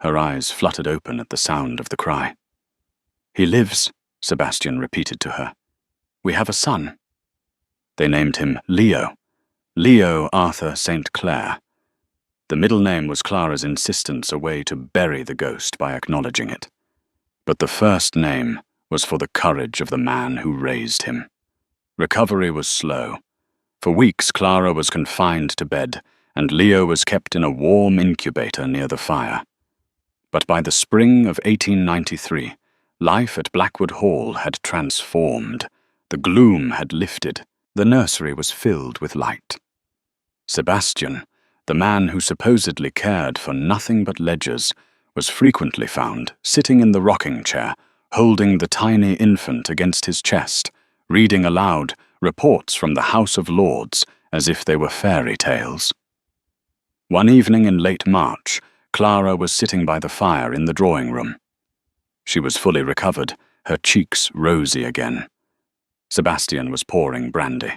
Her eyes fluttered open at the sound of the cry. He lives, Sebastian repeated to her. We have a son. They named him Leo. Leo Arthur St. Clair. The middle name was Clara's insistence, a way to bury the ghost by acknowledging it. But the first name was for the courage of the man who raised him. Recovery was slow. For weeks, Clara was confined to bed, and Leo was kept in a warm incubator near the fire. But by the spring of 1893, life at Blackwood Hall had transformed. The gloom had lifted. The nursery was filled with light. Sebastian, the man who supposedly cared for nothing but ledgers, was frequently found sitting in the rocking chair, holding the tiny infant against his chest, reading aloud reports from the House of Lords as if they were fairy tales. One evening in late March, Clara was sitting by the fire in the drawing room. She was fully recovered, her cheeks rosy again. Sebastian was pouring brandy.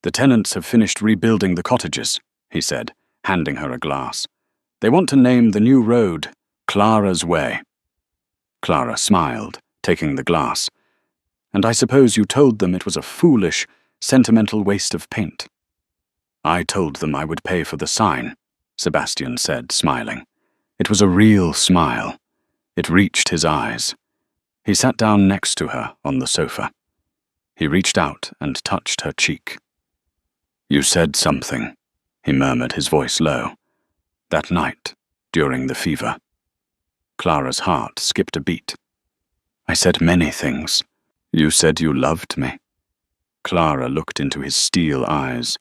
The tenants have finished rebuilding the cottages, he said, handing her a glass. They want to name the new road Clara's Way. Clara smiled, taking the glass. And I suppose you told them it was a foolish, sentimental waste of paint. I told them I would pay for the sign, Sebastian said, smiling. It was a real smile. It reached his eyes. He sat down next to her on the sofa. He reached out and touched her cheek. You said something, he murmured, his voice low. That night, during the fever. Clara's heart skipped a beat. I said many things. You said you loved me. Clara looked into his steel eyes.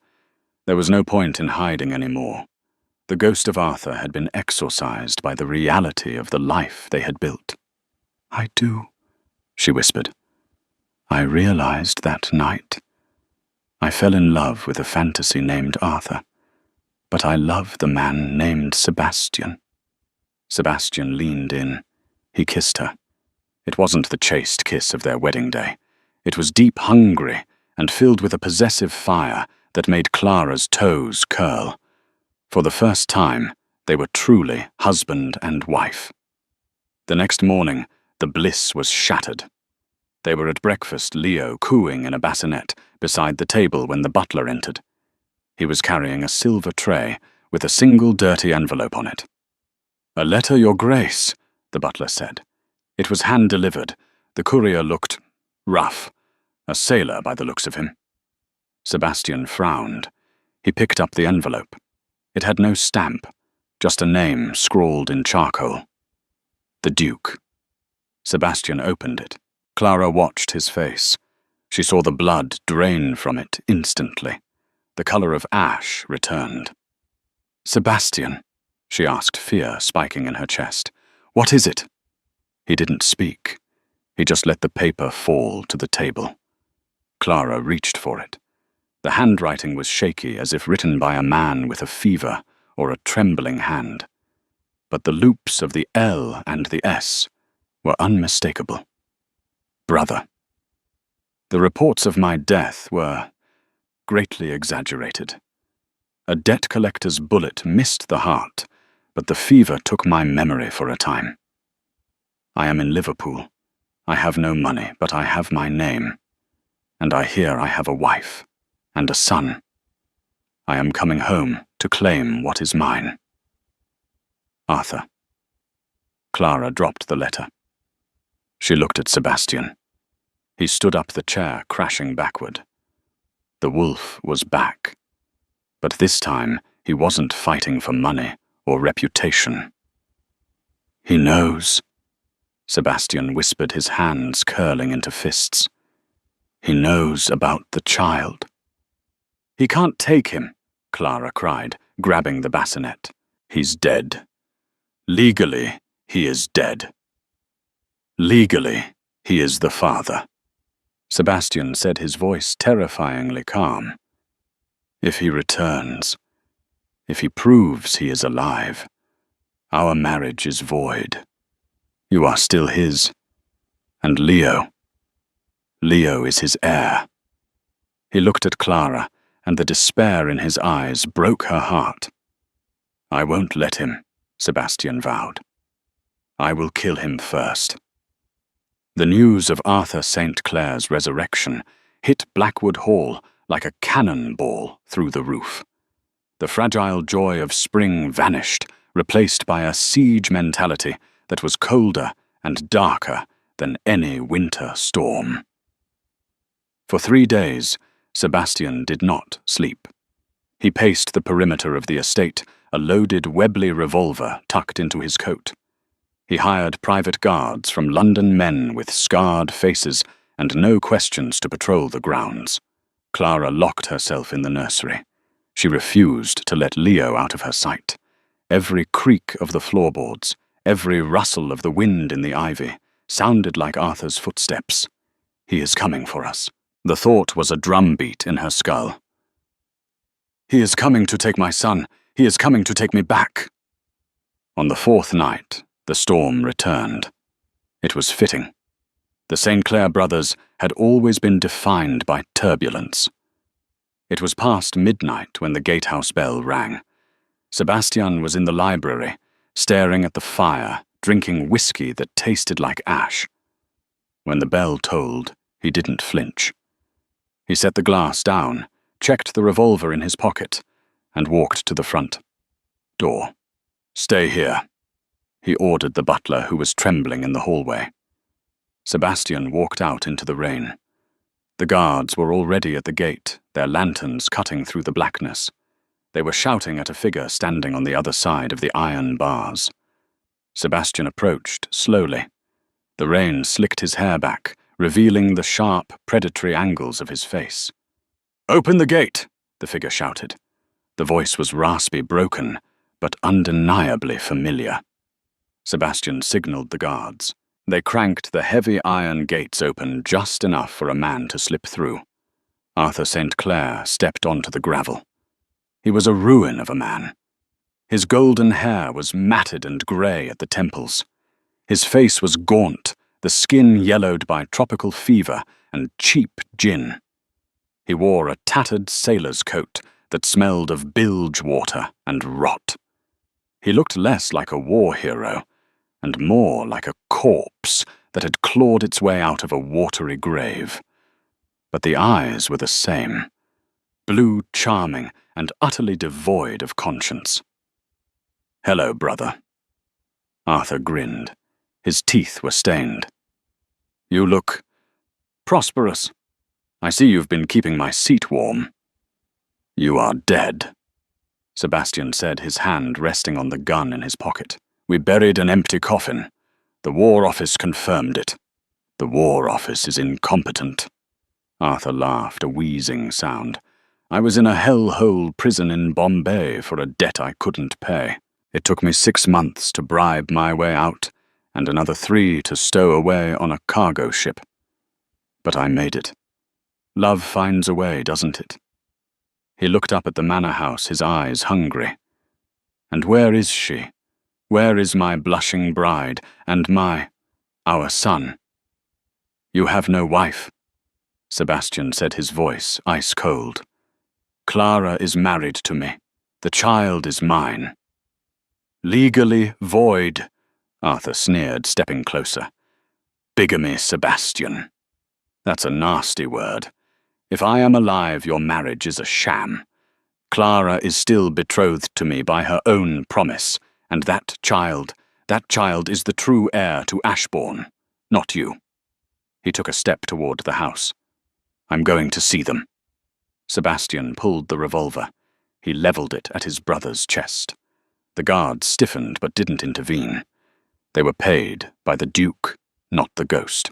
There was no point in hiding any more. The ghost of Arthur had been exorcised by the reality of the life they had built. I do, she whispered. I realized that night. I fell in love with a fantasy named Arthur, but I love the man named Sebastian. Sebastian leaned in. He kissed her. It wasn't the chaste kiss of their wedding day. It was deep, hungry, and filled with a possessive fire that made Clara's toes curl. For the first time, they were truly husband and wife. The next morning, the bliss was shattered. They were at breakfast, Leo cooing in a bassinet beside the table when the butler entered. He was carrying a silver tray with a single dirty envelope on it. A letter, Your Grace, the butler said. It was hand-delivered. The courier looked rough, a sailor by the looks of him. Sebastian frowned. He picked up the envelope. It had no stamp, just a name scrawled in charcoal. The Duke. Sebastian opened it. Clara watched his face. She saw the blood drain from it instantly. The color of ash returned. Sebastian, she asked, fear spiking in her chest. What is it? He didn't speak. He just let the paper fall to the table. Clara reached for it. The handwriting was shaky, as if written by a man with a fever or a trembling hand. But the loops of the L and the S were unmistakable. Brother. The reports of my death were greatly exaggerated. A debt collector's bullet missed the heart, but the fever took my memory for a time. I am in Liverpool. I have no money, but I have my name. And I hear I have a wife and a son. I am coming home to claim what is mine. Arthur. Clara dropped the letter. She looked at Sebastian. He stood up, the chair crashing backward. The wolf was back. But this time, he wasn't fighting for money or reputation. "He knows," Sebastian whispered, his hands curling into fists. "He knows about the child." "He can't take him," Clara cried, grabbing the bassinet. "He's dead. Legally, he is dead. Legally, he is the father," Sebastian said, his voice terrifyingly calm. "If he returns, if he proves he is alive, our marriage is void. You are still his. And Leo is his heir." He looked at Clara, and the despair in his eyes broke her heart. "I won't let him," Sebastian vowed. "I will kill him first." The news of Arthur St. Clair's resurrection hit Blackwood Hall like a cannonball through the roof. The fragile joy of spring vanished, replaced by a siege mentality that was colder and darker than any winter storm. For 3 days, Sebastian did not sleep. He paced the perimeter of the estate, a loaded Webley revolver tucked into his coat. He hired private guards from London men with scarred faces and no questions to patrol the grounds. Clara locked herself in the nursery. She refused to let Leo out of her sight. Every creak of the floorboards, every rustle of the wind in the ivy, sounded like Arthur's footsteps. "He is coming for us." The thought was a drumbeat in her skull. "He is coming to take my son. He is coming to take me back." On the 4th night, the storm returned. It was fitting. The St. Clair brothers had always been defined by turbulence. It was past midnight when the gatehouse bell rang. Sebastian was in the library, staring at the fire, drinking whiskey that tasted like ash. When the bell tolled, he didn't flinch. He set the glass down, checked the revolver in his pocket, and walked to the front door. "Stay here," he ordered the butler, who was trembling in the hallway. Sebastian walked out into the rain. The guards were already at the gate, their lanterns cutting through the blackness. They were shouting at a figure standing on the other side of the iron bars. Sebastian approached slowly. The rain slicked his hair back, revealing the sharp, predatory angles of his face. "Open the gate!" the figure shouted. The voice was raspy, broken, but undeniably familiar. Sebastian signaled the guards. They cranked the heavy iron gates open just enough for a man to slip through. Arthur St. Clair stepped onto the gravel. He was a ruin of a man. His golden hair was matted and grey at the temples. His face was gaunt, the skin yellowed by tropical fever and cheap gin. He wore a tattered sailor's coat that smelled of bilge water and rot. He looked less like a war hero and more like a corpse that had clawed its way out of a watery grave. But the eyes were the same, blue, charming, and utterly devoid of conscience. "Hello, brother." Arthur grinned. His teeth were stained. "You look prosperous. I see you've been keeping my seat warm." "You are dead," Sebastian said, his hand resting on the gun in his pocket. "We buried an empty coffin. The War Office confirmed it. The War Office is incompetent." Arthur laughed, a wheezing sound. "I was in a hellhole prison in Bombay for a debt I couldn't pay. It took me 6 months to bribe my way out, and another 3 to stow away on a cargo ship. But I made it. Love finds a way, doesn't it?" He looked up at the manor house, his eyes hungry. "And where is she? Where is my blushing bride, and our son?" "You have no wife," Sebastian said, his voice ice cold. "Clara is married to me. The child is mine." "Legally void," Arthur sneered, stepping closer. "Bigamy, Sebastian. That's a nasty word. If I am alive, your marriage is a sham. Clara is still betrothed to me by her own promise, and that child is the true heir to Ashbourne, not you." He took a step toward the house. "I'm going to see them." Sebastian pulled the revolver. He levelled it at his brother's chest. The guards stiffened but didn't intervene. They were paid by the Duke, not the ghost.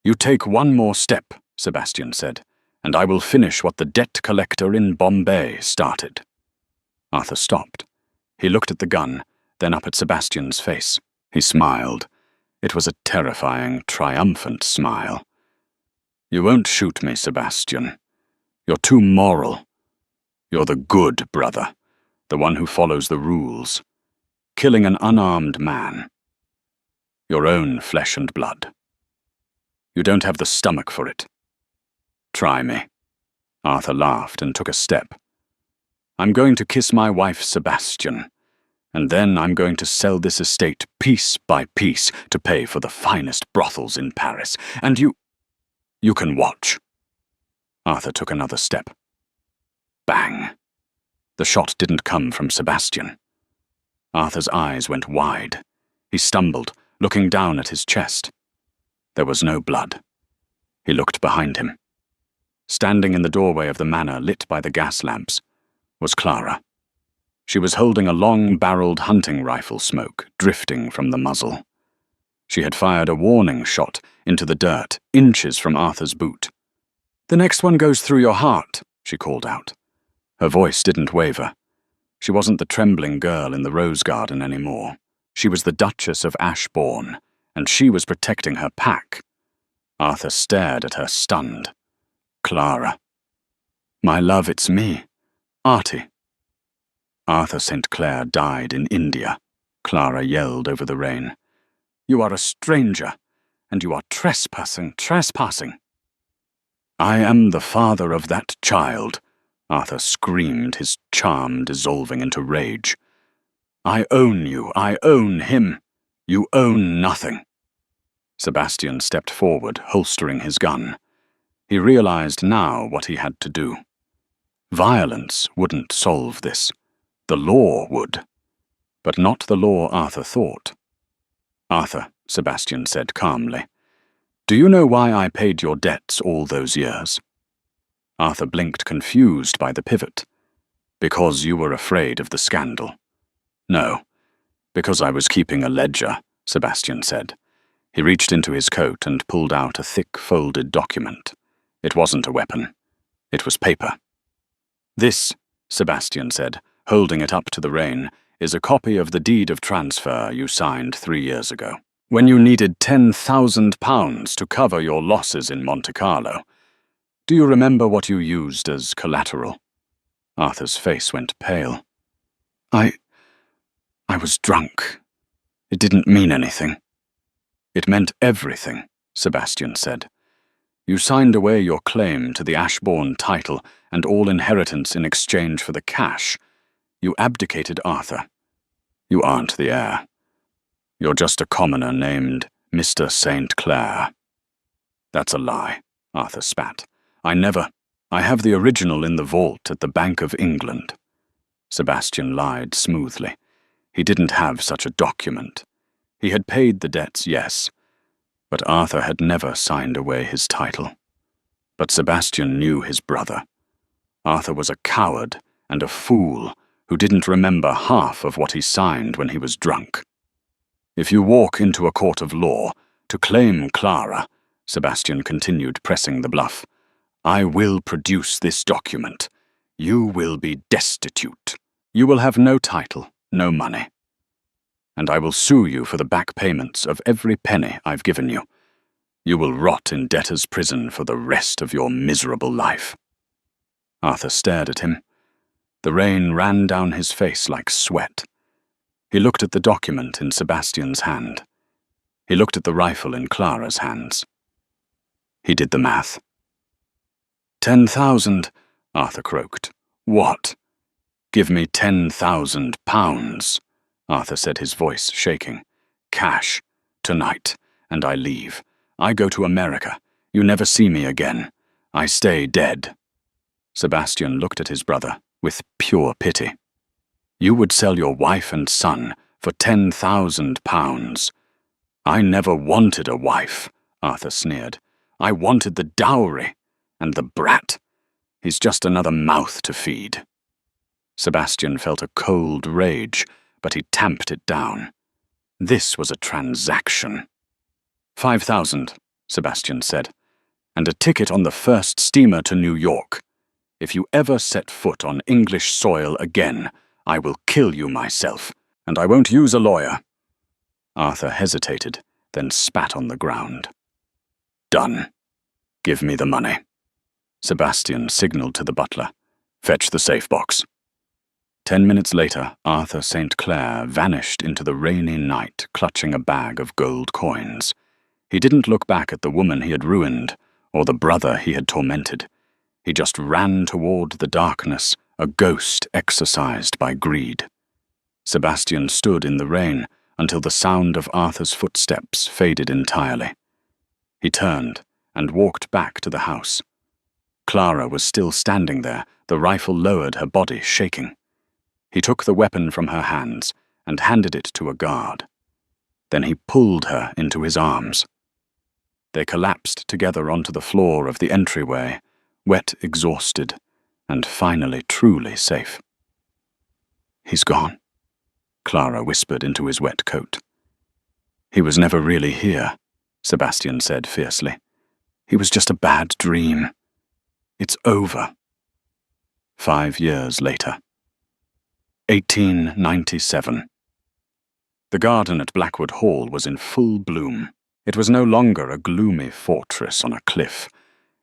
"You take one more step," Sebastian said, "and I will finish what the debt collector in Bombay started." Arthur stopped. He looked at the gun, then up at Sebastian's face. He smiled. It was a terrifying, triumphant smile. "You won't shoot me, Sebastian. You're too moral. You're the good brother, the one who follows the rules. Killing an unarmed man. Your own flesh and blood. You don't have the stomach for it. Try me." Arthur laughed and took a step. "I'm going to kiss my wife, Sebastian, and then I'm going to sell this estate piece by piece to pay for the finest brothels in Paris, and you can watch." Arthur took another step. Bang. The shot didn't come from Sebastian. Arthur's eyes went wide. He stumbled, looking down at his chest. There was no blood. He looked behind him. Standing in the doorway of the manor lit by the gas lamps was Clara. She was holding a long-barreled hunting rifle, smoke drifting from the muzzle. She had fired a warning shot into the dirt, inches from Arthur's boot. "The next one goes through your heart," she called out. Her voice didn't waver. She wasn't the trembling girl in the rose garden anymore. She was the Duchess of Ashbourne, and she was protecting her pack. Arthur stared at her, stunned. "Clara." "My love, it's me. Artie." "Arthur St. Clair died in India," Clara yelled over the rain. "You are a stranger, and you are trespassing. "I am the father of that child," Arthur screamed, his charm dissolving into rage. "I own you. I own him. You own nothing." Sebastian stepped forward, holstering his gun. He realized now what he had to do. Violence wouldn't solve this. The law would. But not the law Arthur thought. "Arthur," Sebastian said calmly, "do you know why I paid your debts all those years?" Arthur blinked, confused by the pivot. "Because you were afraid of the scandal." "No, because I was keeping a ledger," Sebastian said. He reached into his coat and pulled out a thick, folded document. It wasn't a weapon. It was paper. "This," Sebastian said, holding it up to the rain, "is a copy of the deed of transfer you signed 3 years ago, when you needed £10,000 to cover your losses in Monte Carlo. Do you remember what you used as collateral?" Arthur's face went pale. I was drunk. It didn't mean anything." "It meant everything," Sebastian said. "You signed away your claim to the Ashbourne title and all inheritance in exchange for the cash. You abdicated Arthur. You aren't the heir. You're just a commoner named Mr. St. Clair." "That's a lie," Arthur spat. I have the original in the vault at the Bank of England." Sebastian lied smoothly. He didn't have such a document. He had paid the debts, yes, but Arthur had never signed away his title. But Sebastian knew his brother. Arthur was a coward and a fool who didn't remember half of what he signed when he was drunk. "If you walk into a court of law to claim Clara," Sebastian continued, pressing the bluff, "I will produce this document. You will be destitute. You will have no title, no money. And I will sue you for the back payments of every penny I've given you. You will rot in debtor's prison for the rest of your miserable life." Arthur stared at him. The rain ran down his face like sweat. He looked at the document in Sebastian's hand. He looked at the rifle in Clara's hands. He did the math. 10,000, Arthur croaked. "What?" "Give me £10,000, Arthur said, his voice shaking. "Cash, tonight, and I leave. I go to America. You never see me again. I stay dead." Sebastian looked at his brother with pure pity. "You would sell your wife and son for £10,000. "I never wanted a wife," Arthur sneered. "I wanted the dowry, and the brat. He's just another mouth to feed. Sebastian felt a cold rage, but he tamped it down. This was a transaction. 5,000, Sebastian said, and a ticket on the first steamer to New York. If you ever set foot on English soil again, I will kill you myself, and I won't use a lawyer. Arthur hesitated, then spat on the ground. Done. Give me the money. Sebastian signaled to the butler. Fetch the safe box. 10 minutes later, Arthur St. Clair vanished into the rainy night, clutching a bag of gold coins. He didn't look back at the woman he had ruined, or the brother he had tormented. He just ran toward the darkness, a ghost exorcised by greed. Sebastian stood in the rain until the sound of Arthur's footsteps faded entirely. He turned and walked back to the house. Clara was still standing there, the rifle lowered, her body shaking. He took the weapon from her hands and handed it to a guard. Then he pulled her into his arms. They collapsed together onto the floor of the entryway, wet, exhausted, and finally truly safe. He's gone, Clara whispered into his wet coat. He was never really here, Sebastian said fiercely. He was just a bad dream. It's over. 5 years later. 1897. The garden at Blackwood Hall was in full bloom. It was no longer a gloomy fortress on a cliff.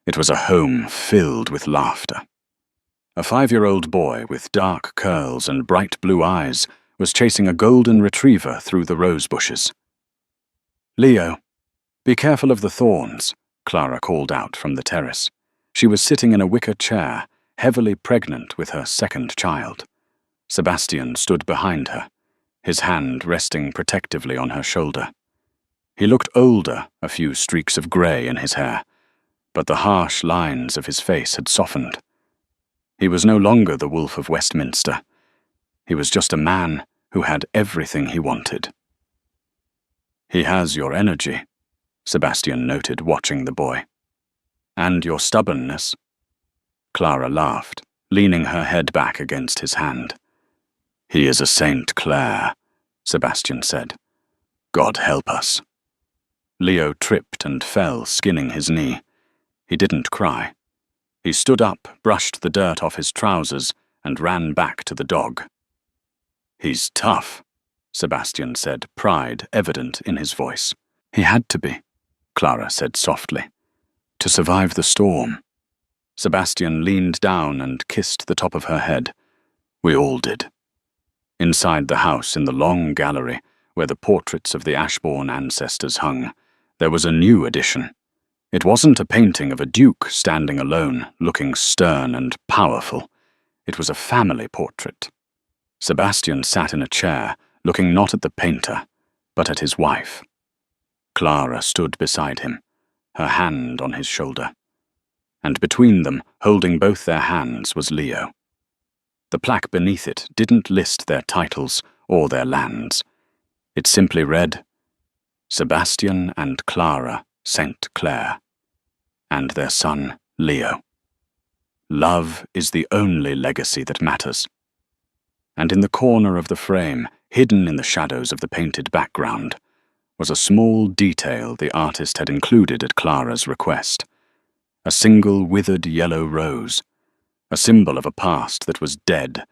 It was a home filled with laughter. A 5-year-old boy with dark curls and bright blue eyes was chasing a golden retriever through the rose bushes. Leo, be careful of the thorns, Clara called out from the terrace. She was sitting in a wicker chair, heavily pregnant with her second child. Sebastian stood behind her, his hand resting protectively on her shoulder. He looked older, a few streaks of grey in his hair, but the harsh lines of his face had softened. He was no longer the Wolf of Westminster. He was just a man who had everything he wanted. He has your energy, Sebastian noted, watching the boy. And your stubbornness. Clara laughed, leaning her head back against his hand. He is a St. Clair, Sebastian said. God help us. Leo tripped and fell, skinning his knee. He didn't cry. He stood up, brushed the dirt off his trousers, and ran back to the dog. He's tough, Sebastian said, pride evident in his voice. He had to be, Clara said softly, to survive the storm. Sebastian leaned down and kissed the top of her head. We all did. Inside the house, in the long gallery, where the portraits of the Ashbourne ancestors hung, there was a new addition. It wasn't a painting of a duke standing alone, looking stern and powerful. It was a family portrait. Sebastian sat in a chair, looking not at the painter, but at his wife. Clara stood beside him, her hand on his shoulder. And between them, holding both their hands, was Leo. The plaque beneath it didn't list their titles or their lands. It simply read, Sebastian and Clara St. Clair, and their son, Leo. Love is the only legacy that matters. And in the corner of the frame, hidden in the shadows of the painted background, was a small detail the artist had included at Clara's request. A single withered yellow rose, a symbol of a past that was dead,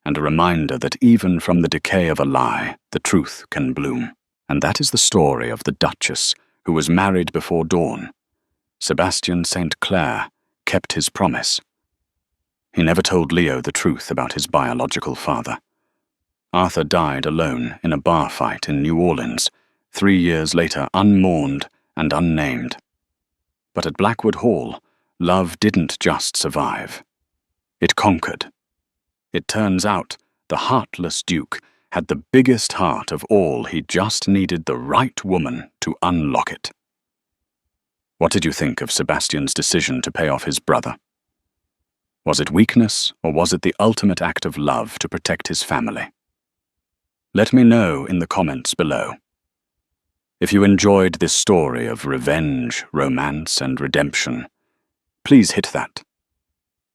and a reminder that even from the decay of a lie, the truth can bloom. And that is the story of the Duchess, who was married before dawn. Sebastian St. Clair kept his promise. He never told Leo the truth about his biological father. Arthur died alone in a bar fight in New Orleans, 3 years later, unmourned and unnamed. But at Blackwood Hall, love didn't just survive. It conquered. It turns out the heartless Duke had the biggest heart of all. He just needed the right woman to unlock it. What did you think of Sebastian's decision to pay off his brother? Was it weakness, or was it the ultimate act of love to protect his family? Let me know in the comments below. If you enjoyed this story of revenge, romance, and redemption, please hit that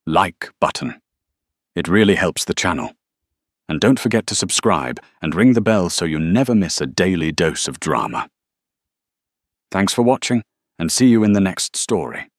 like button. It really helps the channel. And don't forget to subscribe and ring the bell so you never miss a daily dose of drama. Thanks for watching, and see you in the next story.